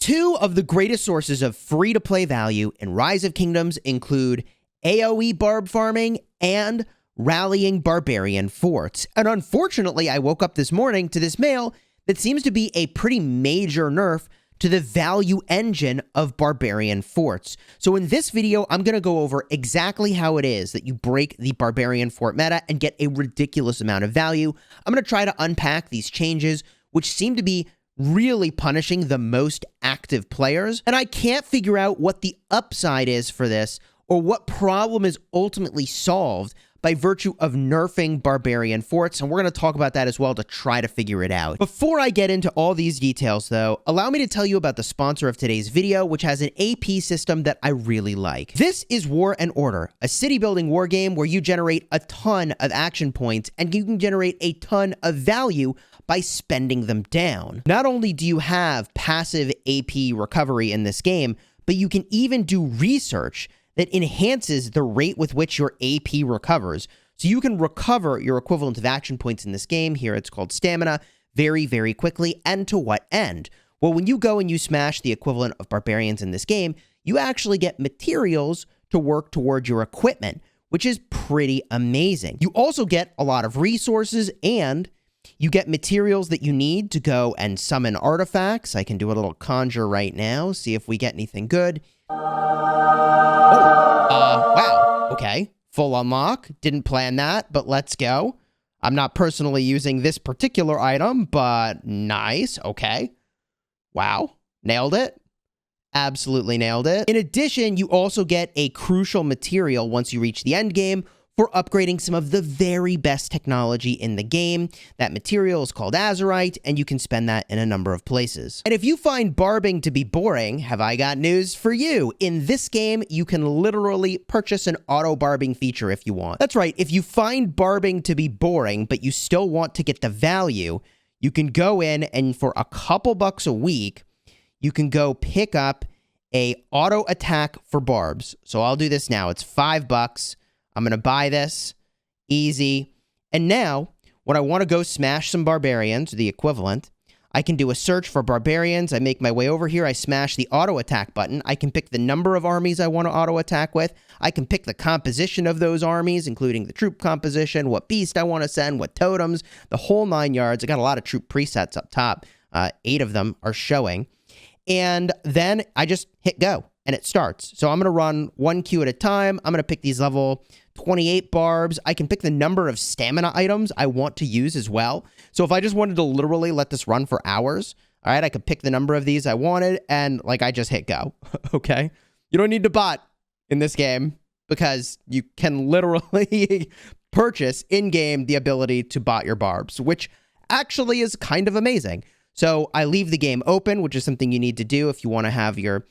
Two of the greatest sources of free-to-play value in Rise of Kingdoms include AoE barb farming and rallying barbarian forts. And unfortunately, I woke up this morning to this mail that seems to be a pretty major nerf to the value engine of barbarian forts. So in this video, I'm going to go over exactly how it is that you break the barbarian fort meta and get a ridiculous amount of value. I'm going to try to unpack these changes, which seem to be really punishing the most active players. And I can't figure out what the upside is for this or what problem is ultimately solved by virtue of nerfing barbarian forts, and we're going to talk about that as well to try to figure it out. Before I get into all these details, though, allow me to tell you about the sponsor of today's video, which has an AP system that I really like. This is War and Order, a city-building war game where you generate a ton of action points, and you can generate a ton of value by spending them down. Not only do you have passive AP recovery in this game, but you can even do research that enhances the rate with which your AP recovers. So you can recover your equivalent of action points in this game, here it's called stamina, very, very quickly. And to what end? Well, when you go and you smash the equivalent of barbarians in this game, you actually get materials to work toward your equipment, which is pretty amazing. You also get a lot of resources, and you get materials that you need to go and summon artifacts. I can do a little conjure right now, see if we get anything good. Wow. Okay. Full unlock. Didn't plan that, but let's go. I'm not personally using this particular item, but nice. Okay. Wow. Nailed it. Absolutely nailed it. In addition, you also get a crucial material once you reach the end game for upgrading some of the very best technology in the game. That material is called Azurite, and you can spend that in a number of places. And if you find barbing to be boring, have I got news for you. In this game, you can literally purchase an auto-barbing feature if you want. That's right, if you find barbing to be boring, but you still want to get the value, you can go in and for a couple bucks a week, you can go pick up a auto attack for barbs. So I'll do this now. It's $5. I'm going to buy this. Easy. And now, when I want to go smash some barbarians, the equivalent, I can do a search for barbarians. I make my way over here. I smash the auto attack button. I can pick the number of armies I want to auto attack with. I can pick the composition of those armies, including the troop composition, what beast I want to send, what totems, the whole 9 yards. I got a lot of troop presets up top. 8 of them are showing. And then I just hit go and it starts. So I'm going to run 1 queue at a time. I'm going to pick these level 28 barbs. I can pick the number of stamina items I want to use as well. So if I just wanted to literally let this run for hours, all right, I could pick the number of these I wanted and like I just hit go. Okay. You don't need to bot in this game because you can literally purchase in-game the ability to bot your barbs, which actually is kind of amazing. So I leave the game open, which is something you need to do if you want to have your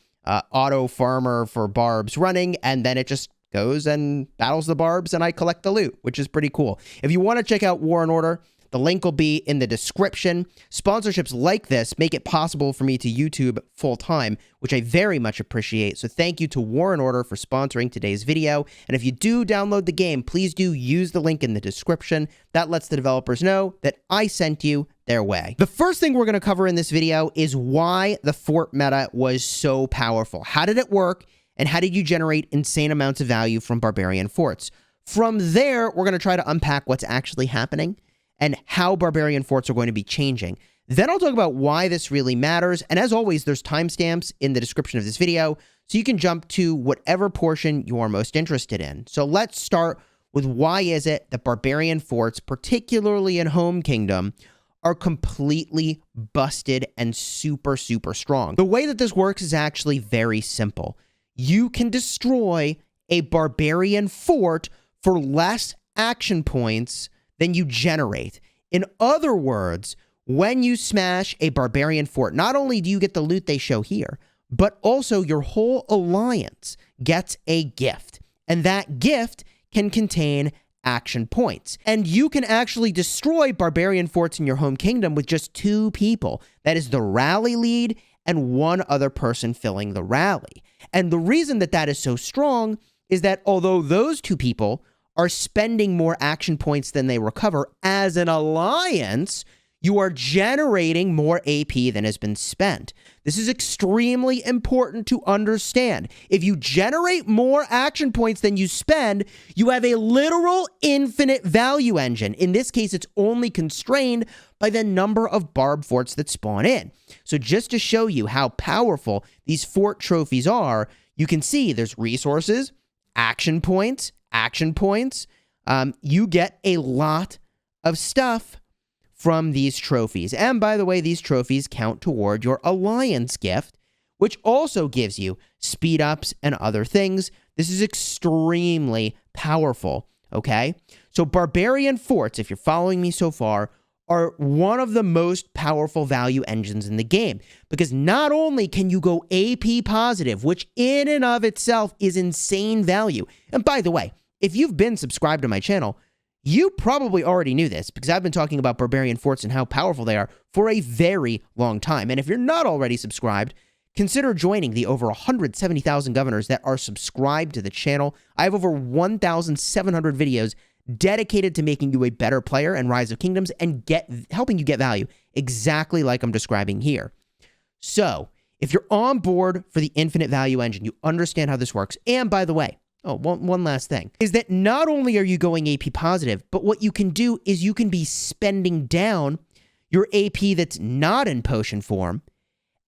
auto farmer for barbs running, and then it just goes and battles the barbs, and I collect the loot, which is pretty cool. If you want to check out War and Order, the link will be in the description. Sponsorships like this make it possible for me to YouTube full-time, which I very much appreciate. So thank you to War and Order for sponsoring today's video. And if you do download the game, please do use the link in the description. That lets the developers know that I sent you their way. The first thing we're going to cover in this video is why the fort meta was so powerful. How did it work? And how did you generate insane amounts of value from barbarian forts? From there, we're going to try to unpack what's actually happening and how barbarian forts are going to be changing. Then I'll talk about why this really matters. And as always, there's timestamps in the description of this video, so you can jump to whatever portion you are most interested in. So let's start with why is it that barbarian forts, particularly in Home Kingdom, are completely busted and super, super strong. The way that this works is actually very simple. You can destroy a barbarian fort for less action points than you generate. In other words, when you smash a barbarian fort, not only do you get the loot they show here, but also your whole alliance gets a gift. And that gift can contain action points. And you can actually destroy barbarian forts in your home kingdom with just 2 people. That is the rally lead and 1 other person filling the rally. And the reason that that is so strong is that although those 2 people are spending more action points than they recover as an alliance, you are generating more AP than has been spent. This is extremely important to understand. If you generate more action points than you spend, you have a literal infinite value engine. In this case, it's only constrained by the number of Barb forts that spawn in. So just to show you how powerful these fort trophies are, you can see there's resources, action points. You get a lot of stuff from these trophies. And by the way, these trophies count toward your alliance gift, which also gives you speed ups and other things. This is extremely powerful, okay? So Barbarian forts, if you're following me so far, are one of the most powerful value engines in the game, because not only can you go AP positive, which in and of itself is insane value. And by the way, if you've been subscribed to my channel, you probably already knew this, because I've been talking about Barbarian forts and how powerful they are for a very long time. And if you're not already subscribed, consider joining the over 170,000 governors that are subscribed to the channel. I have over 1,700 videos dedicated to making you a better player in Rise of Kingdoms and helping you get value, exactly like I'm describing here. So, if you're on board for the infinite value engine, you understand how this works. And by the way, one last thing, is that not only are you going AP positive, but what you can do is you can be spending down your AP that's not in potion form,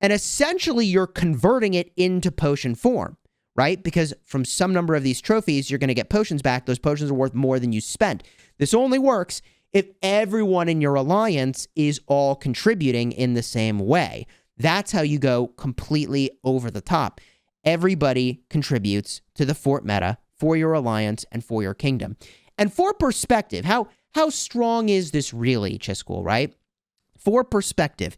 and essentially you're converting it into potion form, right? Because from some number of these trophies, you're going to get potions back. Those potions are worth more than you spent. This only works if everyone in your alliance is all contributing in the same way. That's how you go completely over the top. Everybody contributes to the fort meta for your alliance and for your kingdom. And for perspective, how strong is this really, Chisgule, right? For perspective,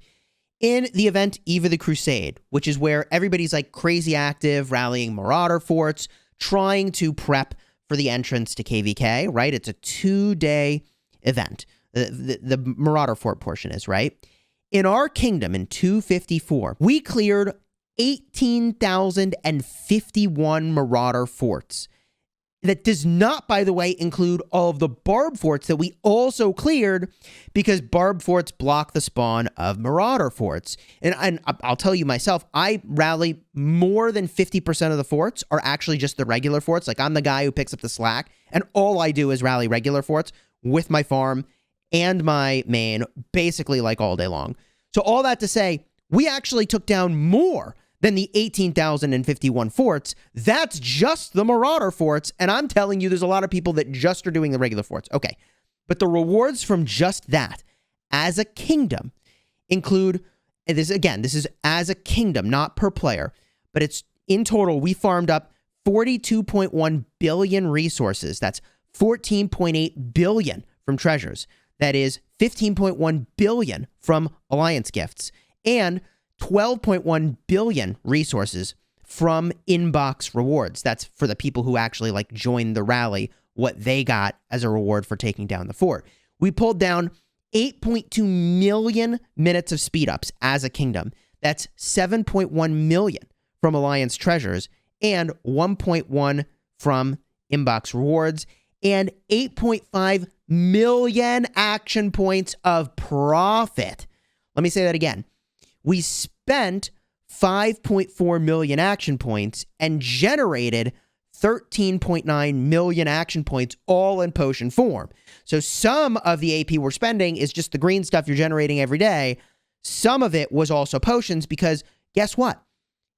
in the event Eve of the Crusade, which is where everybody's like crazy active, rallying Marauder forts, trying to prep for the entrance to KVK, right? It's a 2-day event. The Marauder fort portion is, right? In our kingdom in 254, we cleared 18,051 Marauder forts. That does not, by the way, include all of the Barb forts that we also cleared, because Barb forts block the spawn of Marauder forts. And I'll tell you myself, I rally more than 50% of the forts are actually just the regular forts. Like, I'm the guy who picks up the slack, and all I do is rally regular forts with my farm and my main, basically like all day long. So all that to say, we actually took down more than the 18,051 forts. That's just the Marauder forts, and I'm telling you, there's a lot of people that just are doing the regular forts. Okay, but the rewards from just that, as a kingdom, include, and this is as a kingdom, not per player, but it's in total, we farmed up 42.1 billion resources. That's 14.8 billion from treasures. That is 15.1 billion from alliance gifts, and 12.1 billion resources from inbox rewards. That's for the people who actually like joined the rally, what they got as a reward for taking down the fort. We pulled down 8.2 million minutes of speed ups as a kingdom. That's 7.1 million from alliance treasures and 1.1 from inbox rewards and 8.5 million action points of profit. Let me say that again. We spent 5.4 million action points and generated 13.9 million action points, all in potion form. So some of the AP we're spending is just the green stuff you're generating every day. Some of it was also potions, because guess what?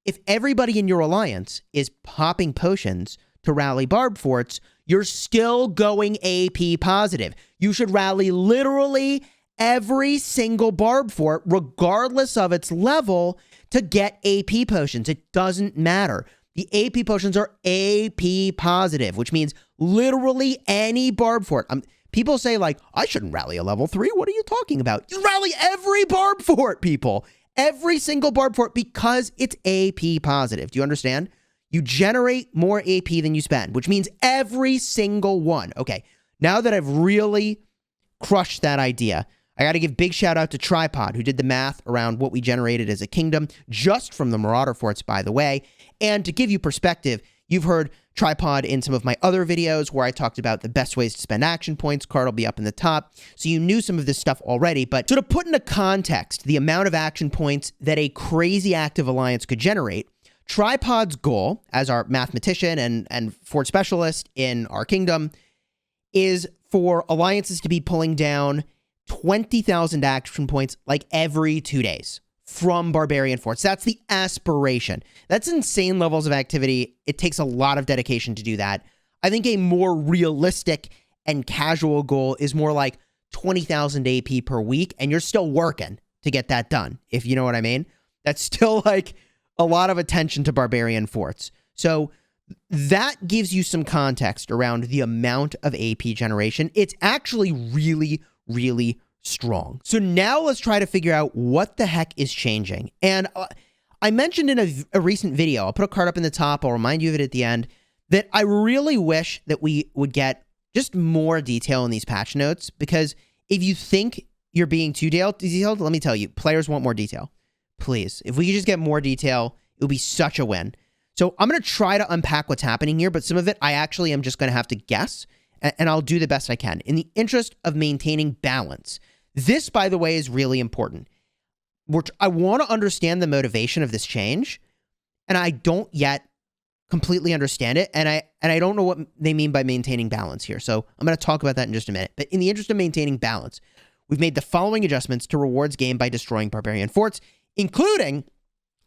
If everybody in your alliance is popping potions to rally Barb forts, you're still going AP positive. You should rally literally every single Barb fort, regardless of its level, to get AP potions. It doesn't matter. The AP potions are AP positive, which means literally any Barb fort. People say, like, I shouldn't rally a level 3. What are you talking about? You rally every Barb fort, people. Every single Barb fort, because it's AP positive. Do you understand? You generate more AP than you spend, which means every single one. Okay, now that I've really crushed that idea, I got to give big shout out to Tripod, who did the math around what we generated as a kingdom, just from the Marauder forts, by the way. And to give you perspective, You've heard tripod in some of my other videos where I talked about the best ways to spend action points. Card will be up in the top. So you knew some of this stuff already, but so to put into context the amount of action points that a crazy active alliance could generate, Tripod's goal, as our mathematician and fort specialist in our kingdom, is for alliances to be pulling down 20,000 action points like every 2 days from Barbarian forts. That's the aspiration. That's insane levels of activity. It takes a lot of dedication to do that. I think a more realistic and casual goal is more like 20,000 AP per week, and you're still working to get that done, if you know what I mean. That's still like a lot of attention to Barbarian forts. So that gives you some context around the amount of AP generation. It's actually really, really strong. So now let's try to figure out what the heck is changing. And I mentioned in a recent video, I'll put a card up in the top, I'll remind you of it at the end, that I really wish that we would get just more detail in these patch notes, because if you think you're being too detailed, let me tell you, players want more detail. Please, if we could just get more detail, it would be such a win. So I'm going to try to unpack what's happening here, but some of it I actually am just going to have to guess, and I'll do the best I can in the interest of maintaining balance. This, by the way, is really important. I want to understand the motivation of this change, and I don't yet completely understand it, and I don't know what they mean by maintaining balance here. So I'm going to talk about that in just a minute. But in the interest of maintaining balance, we've made the following adjustments to rewards gained by destroying Barbarian forts, including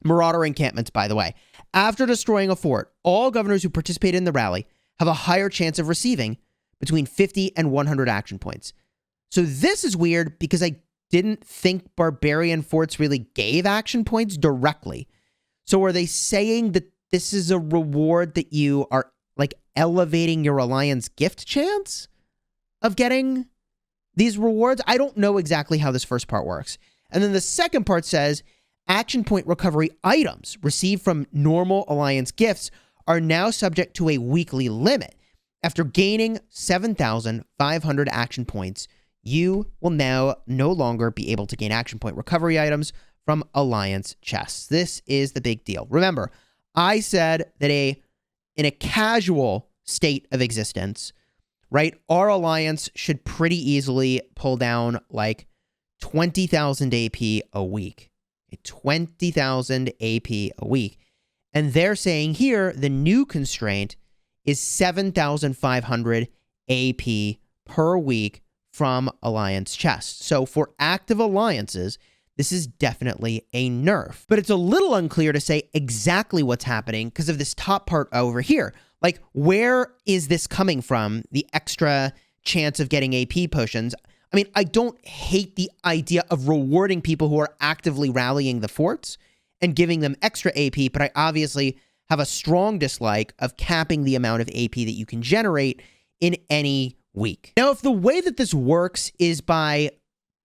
Marauder encampments, by the way. After destroying a fort, all governors who participate in the rally have a higher chance of receiving between 50 and 100 action points. So this is weird because I didn't think Barbarian forts really gave action points directly. So are they saying that this is a reward that you are like elevating your alliance gift chance of getting these rewards? I don't know exactly how this first part works. And then the second part says action point recovery items received from normal alliance gifts are now subject to a weekly limit. After gaining 7,500 action points, you will now no longer be able to gain action point recovery items from alliance chests. This is the big deal. Remember, I said that in a casual state of existence, right, our alliance should pretty easily pull down like 20,000 AP a week. 20,000 AP a week. And they're saying here the new constraint is 7,500 AP per week from alliance chests. So for active alliances, this is definitely a nerf. But it's a little unclear to say exactly what's happening because of this top part over here. Like, where is this coming from, the extra chance of getting AP potions? I mean, I don't hate the idea of rewarding people who are actively rallying the forts and giving them extra AP, but I obviously have a strong dislike of capping the amount of AP that you can generate in any week. Now, if the way that this works is by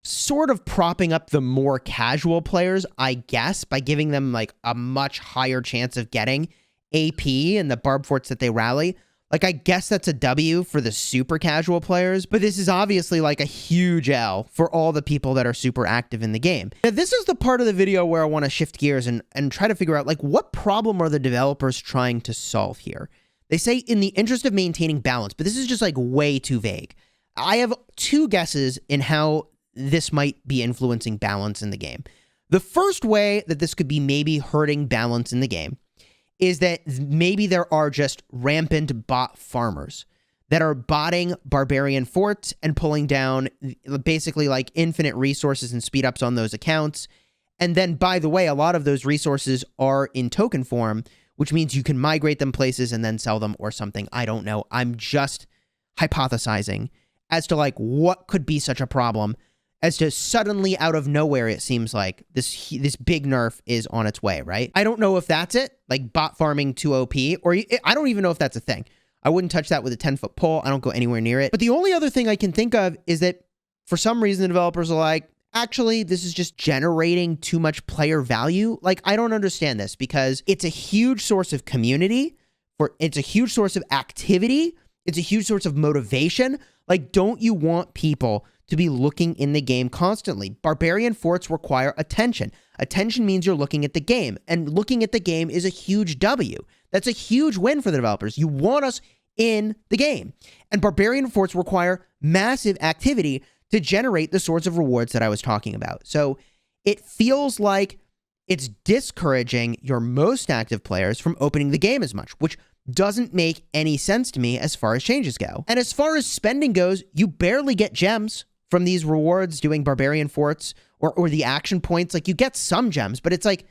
sort of propping up the more casual players, I guess, by giving them like a much higher chance of getting AP in the Barb forts that they rally, like, I guess that's a W for the super casual players, but this is obviously like a huge L for all the people that are super active in the game. Now, this is the part of the video where I want to shift gears and try to figure out, like, what problem are the developers trying to solve here? They say in the interest of maintaining balance, but this is just like way too vague. I have two guesses in how this might be influencing balance in the game. The first way that this could be maybe hurting balance in the game is that maybe there are just rampant bot farmers that are botting Barbarian forts and pulling down basically like infinite resources and speed ups on those accounts. And then, by the way, a lot of those resources are in token form, which means you can migrate them places and then sell them or something. I don't know. I'm just hypothesizing as to like what could be such a problem as to suddenly out of nowhere, it seems like this big nerf is on its way, right? I don't know if that's it, like bot farming to OP, or I don't even know if that's a thing. I wouldn't touch that with a 10-foot pole. I don't go anywhere near it. But the only other thing I can think of is that for some reason, the developers are like, actually, this is just generating too much player value. Like, I don't understand this because it's a huge source of community, it's a huge source of activity, it's a huge source of motivation. Like, don't you want people to be looking in the game constantly. Barbarian forts require attention. Attention means you're looking at the game, and looking at the game is a huge W. That's a huge win for the developers. You want us in the game. And Barbarian forts require massive activity to generate the sorts of rewards that I was talking about. So it feels like it's discouraging your most active players from opening the game as much, which doesn't make any sense to me as far as changes go. And as far as spending goes, you barely get gems from these rewards doing Barbarian forts or the action points. Like, you get some gems, but it's like,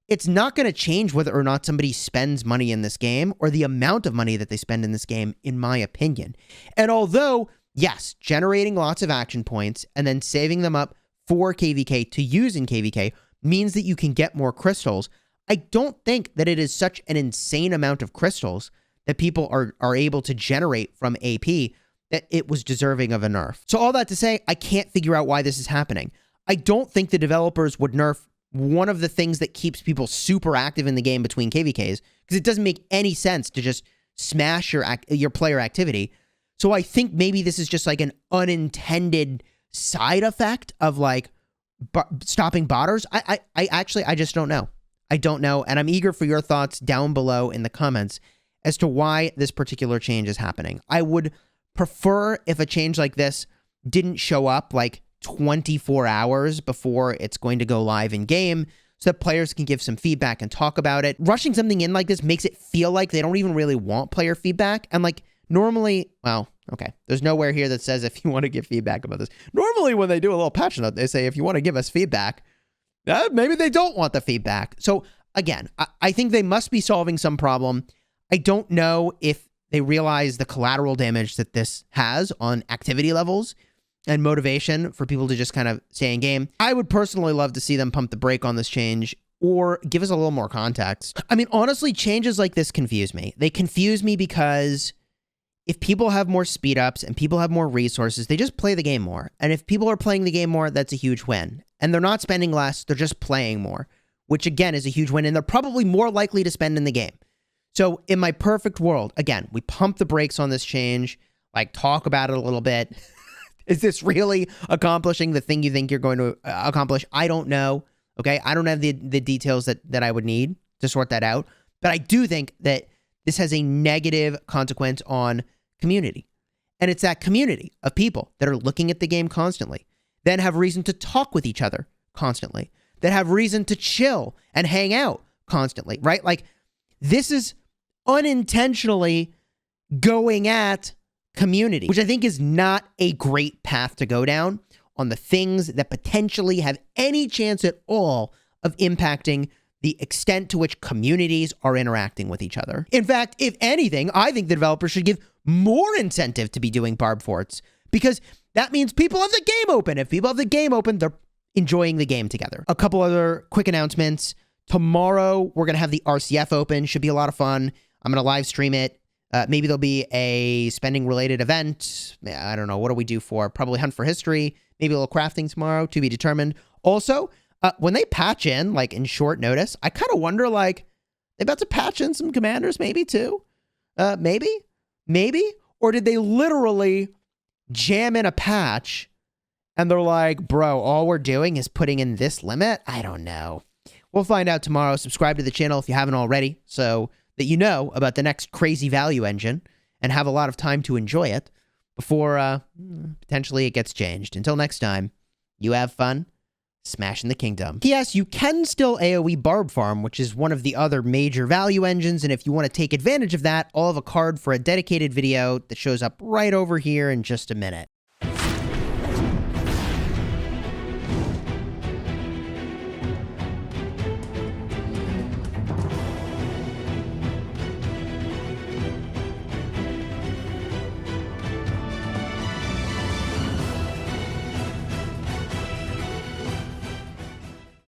it's not going to change whether or not somebody spends money in this game or the amount of money that they spend in this game, in my opinion. And although, yes, generating lots of action points and then saving them up for KVK to use in KVK means that you can get more crystals, I don't think that it is such an insane amount of crystals that people are able to generate from AP that it was deserving of a nerf. So all that to say, I can't figure out why this is happening. I don't think the developers would nerf one of the things that keeps people super active in the game between KVKs, because it doesn't make any sense to just smash your player activity. So I think maybe this is just like an unintended side effect of like stopping botters. I just don't know. I don't know, and I'm eager for your thoughts down below in the comments as to why this particular change is happening. I would prefer if a change like this didn't show up like 24 hours before it's going to go live in game, so that players can give some feedback and talk about it. Rushing something in like this makes it feel like they don't even really want player feedback. And like normally, well, okay, there's nowhere here that says if you want to give feedback about this. Normally when they do a little patch note, they say if you want to give us feedback, maybe they don't want the feedback. So again, I think they must be solving some problem. I don't know if they realize the collateral damage that this has on activity levels and motivation for people to just kind of stay in game. I would personally love to see them pump the brake on this change or give us a little more context. I mean, honestly, changes like this confuse me. They confuse me because if people have more speed ups and people have more resources, they just play the game more. And if people are playing the game more, that's a huge win. And they're not spending less, they're just playing more, which again is a huge win. And they're probably more likely to spend in the game. So in my perfect world, again, we pump the brakes on this change, like talk about it a little bit. Is this really accomplishing the thing you think you're going to accomplish? I don't know. Okay. I don't have the details that I would need to sort that out. But I do think that this has a negative consequence on community. And it's that community of people that are looking at the game constantly, then have reason to talk with each other constantly, that have reason to chill and hang out constantly, right? Like, this is unintentionally going at community, which I think is not a great path to go down on the things that potentially have any chance at all of impacting the extent to which communities are interacting with each other. In fact, if anything, I think the developers should give more incentive to be doing Barb forts, because that means people have the game open. If people have the game open, they're enjoying the game together. A couple other quick announcements. Tomorrow, we're going to have the RCF open. Should be a lot of fun. I'm going to live stream it. Maybe there'll be a spending-related event. I don't know. What do we do for? Probably Hunt for History. Maybe a little crafting tomorrow, to be determined. Also, when they patch in, like, in short notice, I kind of wonder, like, they about to patch in some commanders maybe, too? Maybe? Or did they literally jam in a patch, and they're like, bro, all we're doing is putting in this limit? I don't know. We'll find out tomorrow. Subscribe to the channel if you haven't already, so that you know about the next crazy value engine and have a lot of time to enjoy it before potentially it gets changed. Until next time, you have fun smashing the kingdom. P.S. You can still AoE Barb farm, which is one of the other major value engines, and if you want to take advantage of that, I'll have a card for a dedicated video that shows up right over here in just a minute.